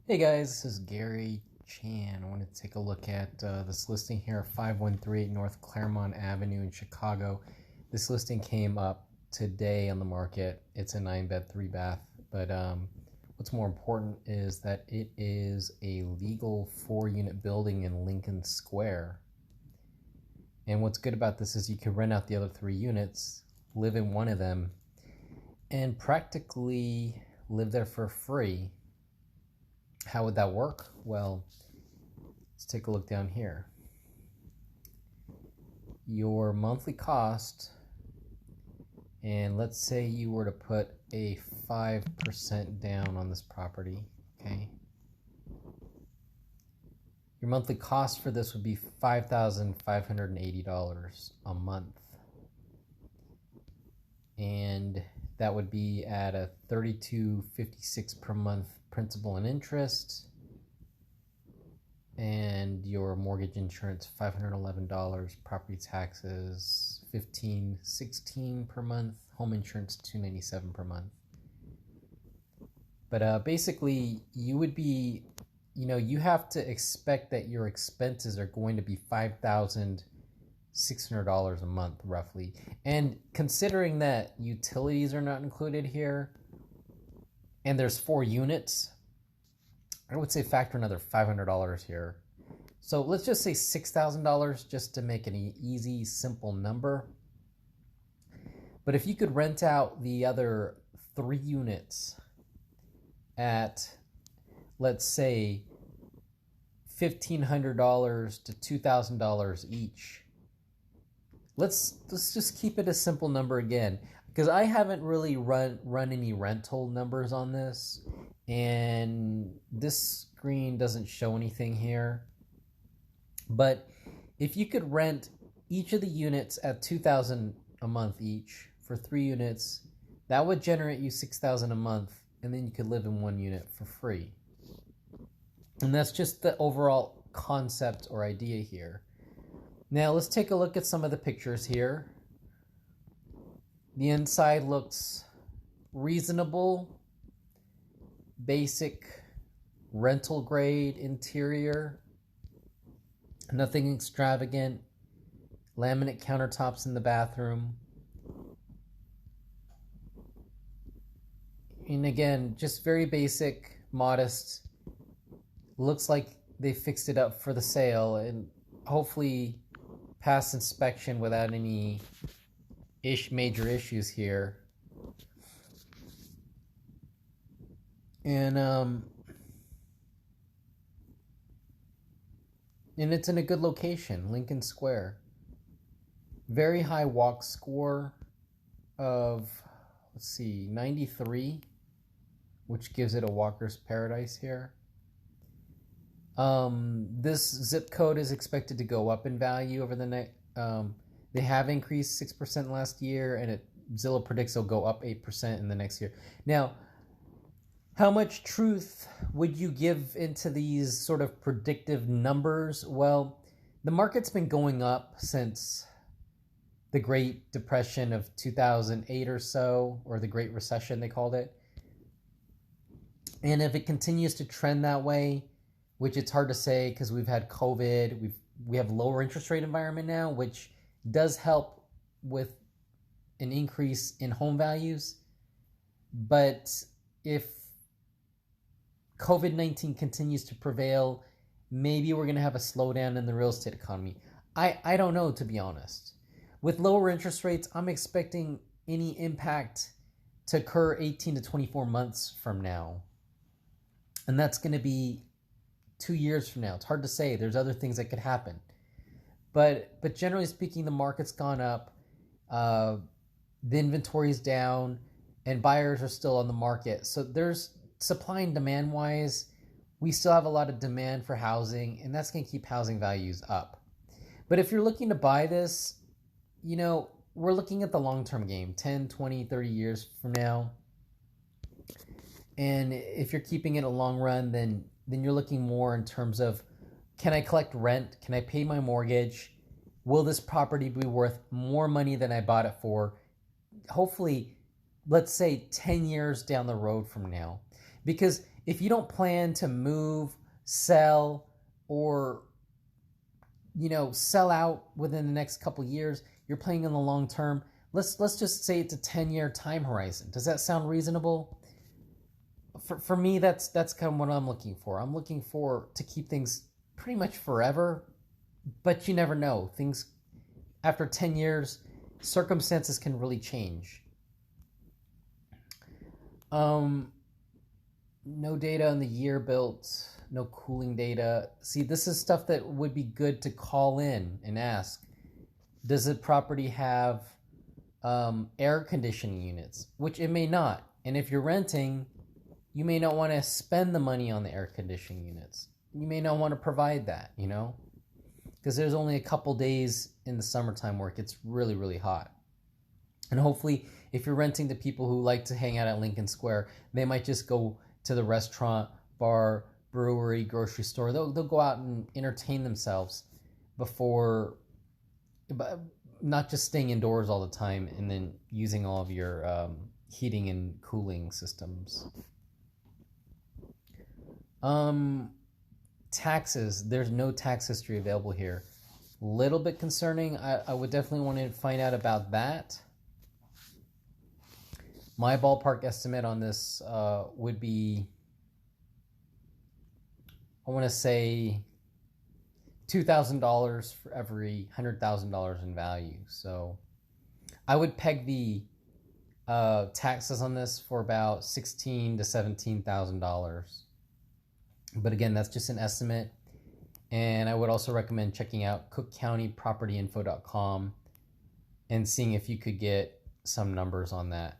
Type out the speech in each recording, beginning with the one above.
Hey guys, this is Gary Chan. I want to take a look at this listing here, 5138 North Claremont Avenue in Chicago. This listing came up today on the market. It's a 9-bed, 3-bath, but what's more important is that it is a legal 4-unit building in Lincoln Square. And what's good about this is you can rent out the other 3 units, live in one of them, and practically live there for free. How would that work? Well, let's take a look down here. Your monthly cost, and let's say you were to put a 5% down on this property, okay? Your monthly cost for this would be $5,580 a month. And that would be at a $32.56 per month principal and interest, and your mortgage insurance $511, property taxes $15.16 per month, home insurance $297 per month. But basically, you would be, you have to expect that your expenses are going to be $5,600 a month roughly. And considering that utilities are not included here and there's 4 units, I would say factor another $500 here. So let's just say $6,000 just to make an easy, simple number. But if you could rent out the other 3 units at, let's say, $1,500 to $2,000 each, let's just keep it a simple number again, because I haven't really run any rental numbers on this, and this screen doesn't show anything here. But if you could rent each of the units at $2,000 a month each for 3 units, that would generate you $6,000 a month, and then you could live in 1 unit for free. And that's just the overall concept or idea here. Now let's take a look at some of the pictures here. The inside looks reasonable, basic rental grade interior, nothing extravagant, laminate countertops in the bathroom. And again, just very basic, modest. Looks like they fixed it up for the sale and hopefully pass inspection without any major issues here. And it's in a good location, Lincoln Square. Very high walk score of, 93, which gives it a walker's paradise here. This zip code is expected to go up in value over the next. They have increased 6% last year, and Zillow predicts it'll go up 8% in the next year. Now, how much truth would you give into these sort of predictive numbers? Well, the market's been going up since the Great Depression of 2008 or so, or the Great Recession, they called it. And if it continues to trend that way, which it's hard to say because we've had COVID, we have lower interest rate environment now, which does help with an increase in home values. But if COVID-19 continues to prevail, maybe we're going to have a slowdown in the real estate economy. I don't know, to be honest. With lower interest rates, I'm expecting any impact to occur 18 to 24 months from now. And that's going to be 2 years from now. It's hard to say. There's other things that could happen. But generally speaking, the market's gone up. The inventory's down, and buyers are still on the market. So there's supply and demand wise, we still have a lot of demand for housing, and that's going to keep housing values up. But if you're looking to buy this, we're looking at the long-term game, 10, 20, 30 years from now. And if you're keeping it a long run, then you're looking more in terms of, can I collect rent? Can I pay my mortgage? Will this property be worth more money than I bought it for? Hopefully, let's say 10 years down the road from now. Because if you don't plan to move, sell, or sell out within the next couple years, you're playing in the long term. Let's just say it's a 10-year time horizon. Does that sound reasonable? For me, that's kind of what I'm looking for. I'm looking for to keep things pretty much forever, but you never know. Things after 10 years, circumstances can really change. No data on the year built, no cooling data. See, this is stuff that would be good to call in and ask. Does the property have air conditioning units? Which it may not. And if you're renting, you may not want to spend the money on the air conditioning units. You may not want to provide that, because there's only a couple days in the summertime where it gets really, really hot. And hopefully, if you're renting to people who like to hang out at Lincoln Square, they might just go to the restaurant, bar, brewery, grocery store. They'll go out and entertain themselves before, not just staying indoors all the time and then using all of your heating and cooling systems. Taxes. There's no tax history available here. Little bit concerning. I would definitely want to find out about that. My ballpark estimate on this would be, I want to say, $2,000 for every $100,000 in value. So I would peg the taxes on this for about $16,000 to $17,000. But again, that's just an estimate. And I would also recommend checking out cookcountypropertyinfo.com and seeing if you could get some numbers on that.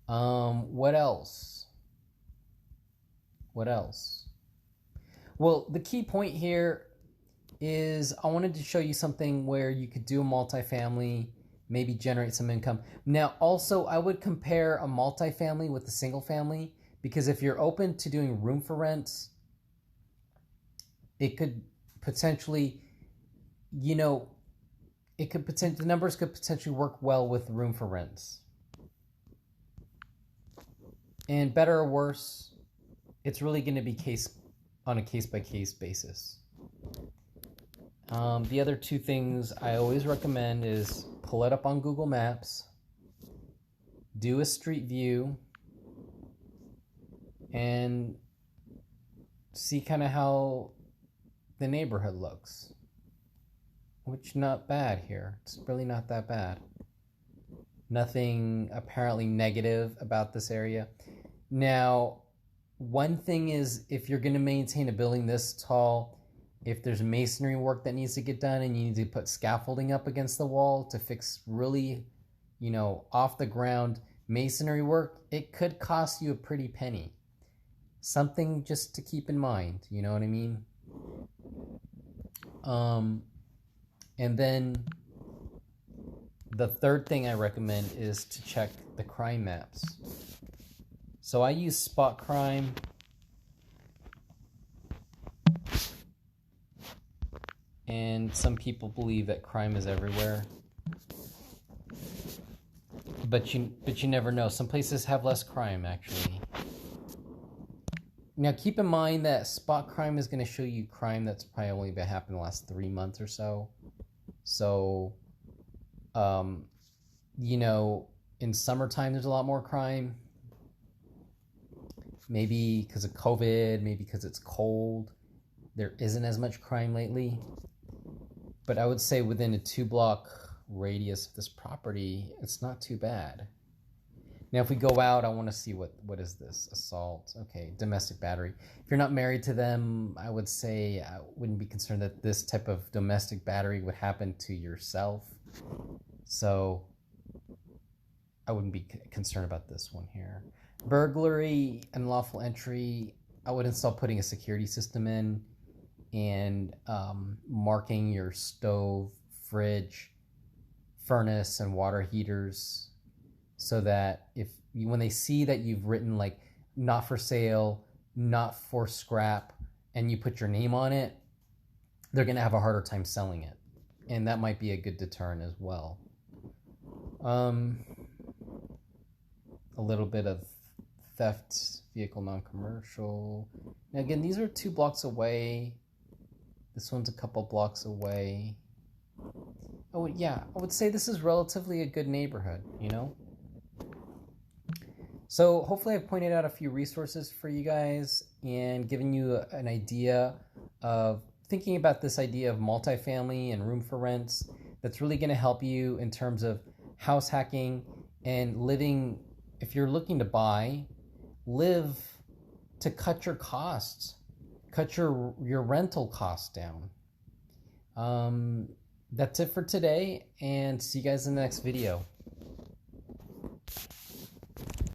What else? Well, the key point here is I wanted to show you something where you could do a multifamily, maybe generate some income. Now, also, I would compare a multifamily with a single family, because if you're open to doing room for rents, it could potentially, the numbers could potentially work well with room for rents. And better or worse, it's really going to be on a case-by-case basis. The other two things I always recommend is pull it up on Google Maps, do a street view, and see kind of how the neighborhood looks. Which, not bad here. It's really not that bad. Nothing apparently negative about this area. Now, one thing is, if you're going to maintain a building this tall, if there's masonry work that needs to get done and you need to put scaffolding up against the wall to fix really, off the ground masonry work, it could cost you a pretty penny. Something just to keep in mind, you know what I mean? And then the third thing I recommend is to check the crime maps. So I use Spot Crime. And some people believe that crime is everywhere. But you never know. Some places have less crime, actually. Now, keep in mind that Spot Crime is going to show you crime that's probably only been happening the last 3 months or so. So, in summertime, there's a lot more crime. Maybe because of COVID, maybe because it's cold. There isn't as much crime lately. But I would say within a 2-block radius of this property, it's not too bad. Now, if we go out, I want to see what is this? Assault. Okay, domestic battery. If you're not married to them, I would say I wouldn't be concerned that this type of domestic battery would happen to yourself. So I wouldn't be concerned about this one here. Burglary, unlawful entry, I would install putting a security system in and marking your stove, fridge, furnace, and water heaters, so that when they see that you've written like not for sale, not for scrap, and you put your name on it, they're going to have a harder time selling it. And that might be a good deterrent as well. A little bit of theft, vehicle non-commercial. Now again, these are 2 blocks away. This one's a couple blocks away. Oh yeah, I would say this is relatively a good neighborhood, you know? So hopefully I've pointed out a few resources for you guys and given you an idea of thinking about this idea of multifamily and room for rents. That's really going to help you in terms of house hacking and living. If you're looking to buy, live to cut your costs, cut your rental costs down. That's it for today, and see you guys in the next video.